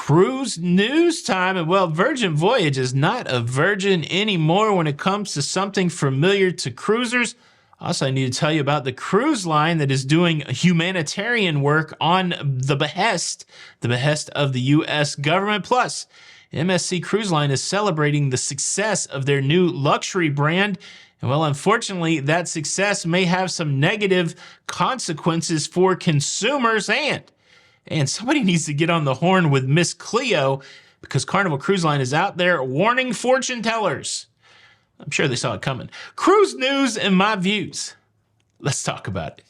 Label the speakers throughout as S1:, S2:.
S1: Cruise news time. And well, Virgin Voyage is not a virgin anymore when it comes to something familiar to cruisers. Also, I need to tell you about the cruise line that is doing humanitarian work on the behest of the U.S. government. Plus, MSC Cruise Line is celebrating the success of their new luxury brand. And well, unfortunately, that success may have some negative consequences for consumers, and somebody needs to get on the horn with Miss Cleo because Carnival Cruise Line is out there warning Fortunetellers. I'm sure they saw it coming. Cruise news and my views. Let's talk about it.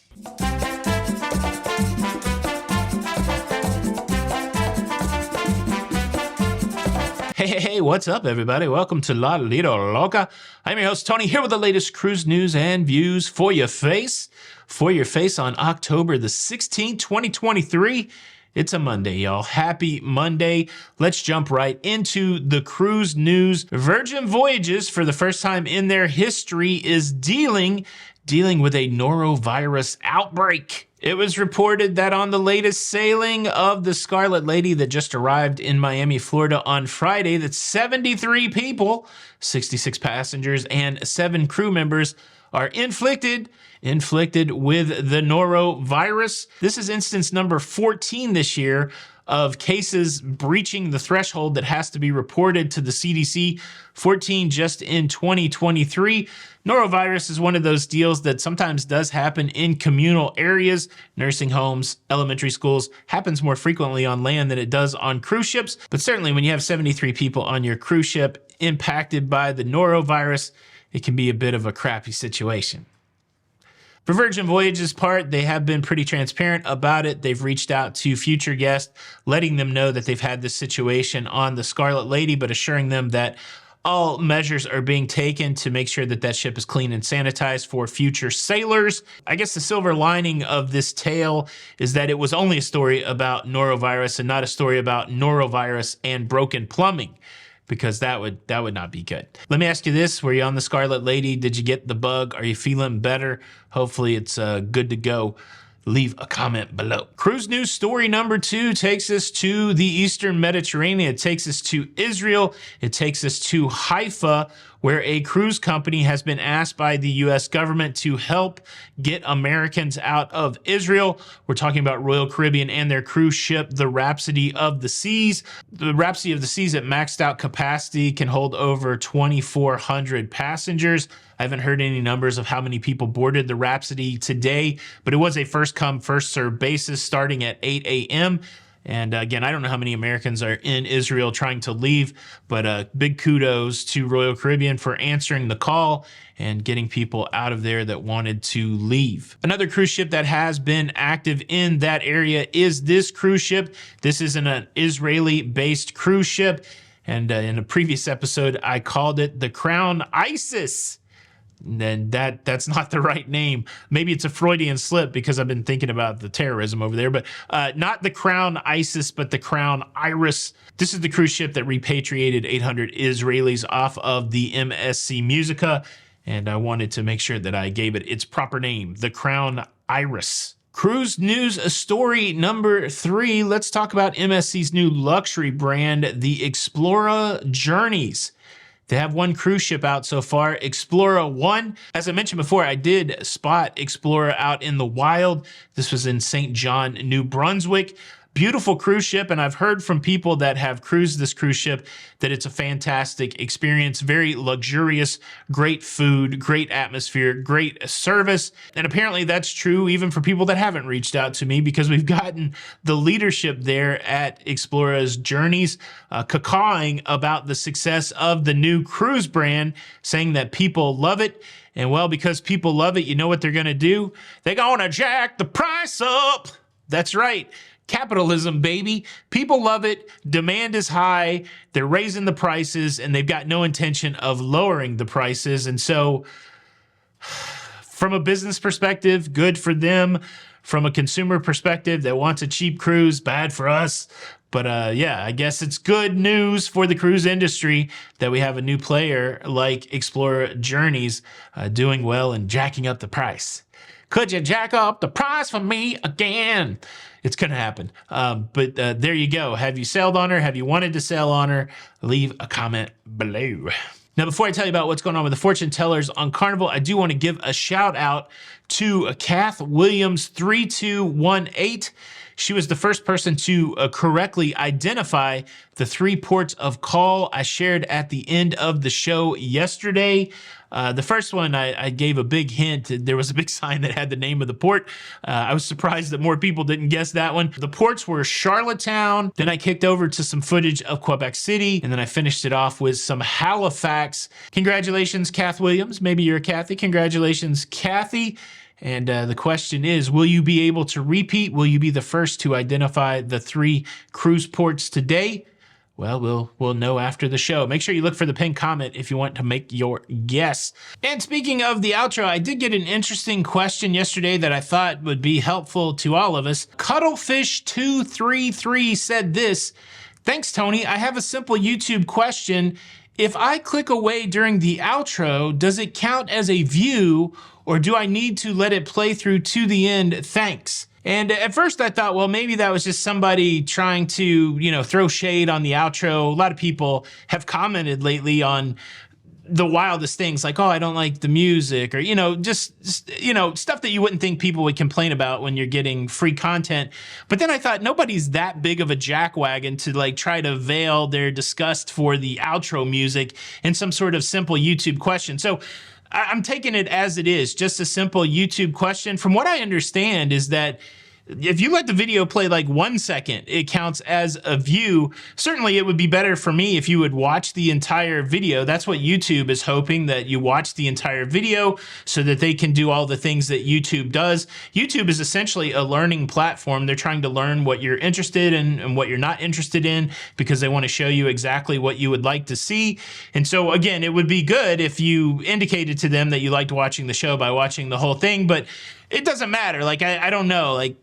S1: Hey, what's up, everybody? Welcome to Lido, Loca. I'm your host, Tony, here with the latest cruise news and views for your face. For your face on October the 16th, 2023. It's a Monday, y'all. Happy Monday. Let's jump right into the cruise news. Virgin Voyages, for the first time in their history, is dealing with a norovirus outbreak. It was reported that on the latest sailing of the Scarlet Lady that just arrived in Miami, Florida on Friday, that 73 people, 66 passengers, and 7 crew members are inflicted with the norovirus. This is instance number 14 this year of cases breaching the threshold that has to be reported to the CDC, 14 just in 2023. Norovirus is one of those deals that sometimes does happen in communal areas, nursing homes, elementary schools, happens more frequently on land than it does on cruise ships. But certainly when you have 73 people on your cruise ship impacted by the norovirus, it can be a bit of a crappy situation. For Virgin Voyage's part, they have been pretty transparent about it. They've reached out to future guests, letting them know that they've had this situation on the Scarlet Lady, but assuring them that all measures are being taken to make sure that that ship is clean and sanitized for future sailors. I guess the silver lining of this tale is that it was only a story about norovirus and not a story about norovirus and broken plumbing, because that would not be good. Let me ask you this. Were you on the Scarlet Lady? Did you get the bug? Are you feeling better? Hopefully it's good to go. Leave a comment below. Cruise news story number 2 takes us to the Eastern Mediterranean. It takes us to Israel. It takes us to Haifa, where a cruise company has been asked by the U.S. government to help get Americans out of Israel. We're talking about Royal Caribbean and their cruise ship, the Rhapsody of the Seas. The Rhapsody of the Seas at maxed out capacity can hold over 2,400 passengers. I haven't heard any numbers of how many people boarded the Rhapsody today, but it was a first come, first served basis starting at 8 a.m. And again, I don't know how many Americans are in Israel trying to leave, but big kudos to Royal Caribbean for answering the call and getting people out of there that wanted to leave. Another cruise ship that has been active in that area is this cruise ship. This is an Israeli-based cruise ship. And in a previous episode, I called it the Crown ISIS. And that's not the right name. Maybe it's a Freudian slip because I've been thinking about the terrorism over there, but not the Crown ISIS, but the Crown Iris. This is the cruise ship that repatriated 800 Israelis off of the MSC Musica, and I wanted to make sure that I gave it its proper name, the Crown Iris. Cruise news story number 3. Let's talk about MSC's new luxury brand, the Explora Journeys. They have one cruise ship out so far, Explora 1. As I mentioned before, I did spot Explora out in the wild. This was in St. John, New Brunswick. Beautiful cruise ship, and I've heard from people that have cruised this cruise ship that it's a fantastic experience, very luxurious, great food, great atmosphere, great service. And apparently that's true even for people that haven't reached out to me, because we've gotten the leadership there at Explora's Journeys cacawing about the success of the new cruise brand, saying that people love it. And well, because people love it, you know what they're going to do? They're going to jack the price up. That's right. Capitalism, baby. People love it. Demand is high. They're raising the prices, and they've got no intention of lowering the prices. And so from a business perspective, good for them. From a consumer perspective that wants a cheap cruise, bad for us. But yeah, I guess it's good news for the cruise industry that we have a new player like Explora Journeys doing well and jacking up the price. Could you jack up the price for me again? It's going to happen. But there you go. Have you sailed on her? Have you wanted to sail on her? Leave a comment below. Now, before I tell you about what's going on with the fortune tellers on Carnival, I do want to give a shout out to Kath Williams 3218. She was the first person to correctly identify the 3 ports of call I shared at the end of the show yesterday. The first one, I gave a big hint. There was a big sign that had the name of the port. I was surprised that more people didn't guess that one. The ports were Charlottetown. Then I kicked over to some footage of Quebec City. And then I finished it off with some Halifax. Congratulations, Kath Williams. Maybe you're a Kathy. Congratulations, Kathy. And the question is, will you be able to repeat? Will you be the first to identify the 3 cruise ports today? Well, we'll know after the show. Make sure you look for the pinned comment if you want to make your guess. And speaking of the outro, I did get an interesting question yesterday that I thought would be helpful to all of us. Cuddlefish233 said this: "Thanks, Tony. I have a simple YouTube question. If I click away during the outro, does it count as a view, or do I need to let it play through to the end? Thanks." And at first I thought, well, maybe that was just somebody trying to, throw shade on the outro. A lot of people have commented lately on the wildest things, like, oh, I don't like the music, or, just stuff that you wouldn't think people would complain about when you're getting free content. But then I thought, nobody's that big of a jackwagon to try to veil their disgust for the outro music in some sort of simple YouTube question. So I'm taking it as it is, just a simple YouTube question. From what I understand is that if you let the video play 1 second, it counts as a view. Certainly it would be better for me if you would watch the entire video. That's what YouTube is hoping, that you watch the entire video so that they can do all the things that YouTube does. YouTube is essentially a learning platform. They're trying to learn what you're interested in and what you're not interested in, because they want to show you exactly what you would like to see. And so again, it would be good if you indicated to them that you liked watching the show by watching the whole thing, but it doesn't matter. I don't know. I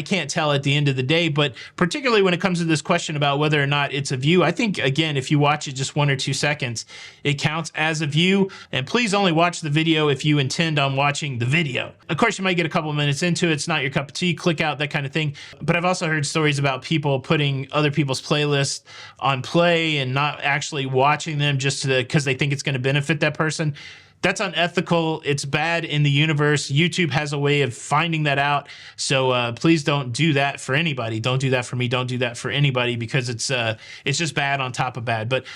S1: can't tell at the end of the day, but particularly when it comes to this question about whether or not it's a view, I think, again, if you watch it just 1 or 2 seconds, it counts as a view. And please only watch the video if you intend on watching the video. Of course, you might get a couple of minutes into it. It's not your cup of tea, click out, that kind of thing. But I've also heard stories about people putting other people's playlists on play and not actually watching them just because they think it's going to benefit that person. That's unethical. It's bad in the universe. YouTube has a way of finding that out. So please don't do that for anybody. Don't do that for me. Don't do that for anybody, because it's just bad on top of bad. But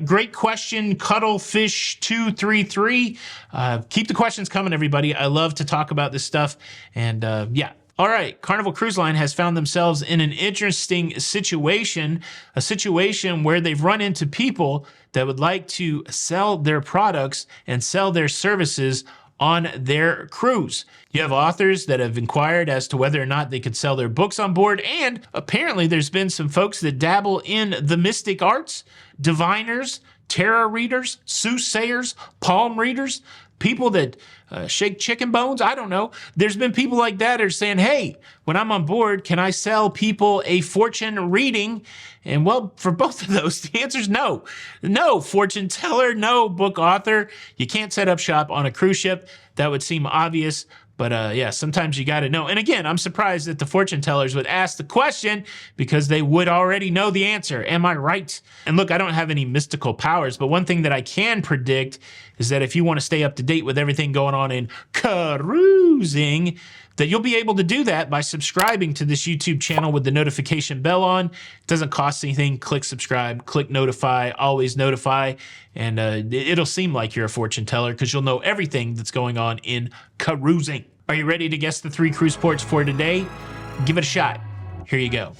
S1: great question, Cuddlefish233. Keep the questions coming, everybody. I love to talk about this stuff. And yeah. All right, Carnival Cruise Line has found themselves in an interesting situation, a situation where they've run into people that would like to sell their products and sell their services on their cruise. You have authors that have inquired as to whether or not they could sell their books on board, and apparently there's been some folks that dabble in the mystic arts, diviners, tarot readers, soothsayers, palm readers, people that shake chicken bones. I don't know. There's been people like that are saying, hey, when I'm on board, can I sell people a fortune reading? And well, for both of those, the answer is no. No fortune teller, no book author. You can't set up shop on a cruise ship. That would seem obvious. But yeah, sometimes you got to know. And again, I'm surprised that the fortune tellers would ask the question, because they would already know the answer. Am I right? And look, I don't have any mystical powers, but one thing that I can predict is that if you want to stay up to date with everything going on in cruising, that you'll be able to do that by subscribing to this YouTube channel with the notification bell on. It doesn't cost anything. Click subscribe, click notify, always notify, and it'll seem like you're a fortune teller, because you'll know everything that's going on in cruising. Are you ready to guess the 3 cruise ports for today? Give it a shot. Here you go.